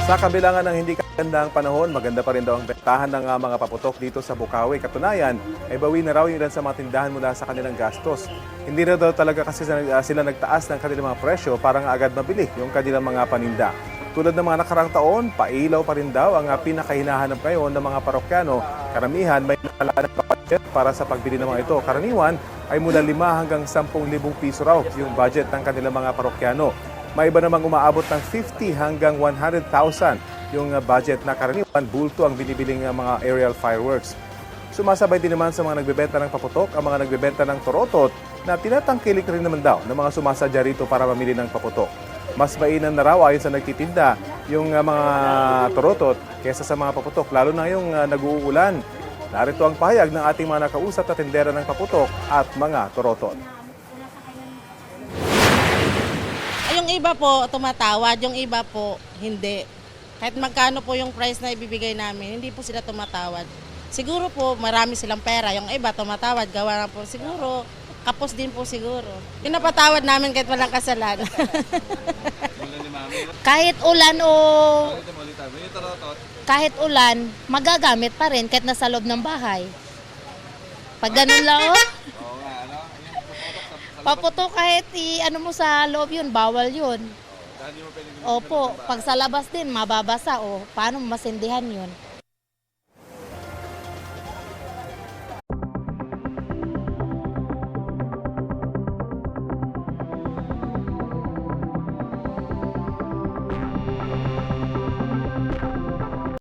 Sa kabilangan ng hindi kagandang panahon, maganda pa rin daw ang bentahan ng mga paputok dito sa Bukawi. Katunayan, ay bawi na raw yung ilan sa mga tindahan mula sa kanilang gastos. Hindi na daw talaga kasi sila nagtaas ng kanilang mga presyo para nga agad mabili yung kanilang mga paninda. Tulad ng mga nakarang taon, pailaw pa rin daw ang pinakahinahanap ngayon ng mga parokyano. Karamihan may nakalaan ng budget para sa pagbili ng mga ito. Karaniwan ay mula 5 hanggang 10,000 piso raw yung budget ng kanilang mga parokyano. May iba namang umaabot ng 50 hanggang 100,000 yung budget na karaniwan bulto ang binibiling mga aerial fireworks. Sumasabay din naman sa mga nagbebenta ng paputok ang mga nagbebenta ng torotot na tinatangkilik rin naman daw ng mga sumasadya rito para mamili ng paputok. Mas mainam na raw ayon sa nagtitinda yung mga torotot kesa sa mga paputok, lalo na yung nag-uulan. Narito ang pahayag ng ating mga nakausap na tindera ng paputok at mga torotot. Yung iba po tumatawad, yung iba po hindi. Kahit magkano po yung price na ibibigay namin, hindi po sila tumatawad. Siguro po marami silang pera, yung iba tumatawad, gawa na po siguro, kapos din po siguro. Pinapatawad namin kahit walang kasalanan. Kahit ulan o kahit ulan, magagamit pa rin kahit nasa loob ng bahay. Pag ganun lang paputok kahit ano mo sa loob yun, bawal yun. Opo, pag sa labas din, mababasa o paano masindihan yun.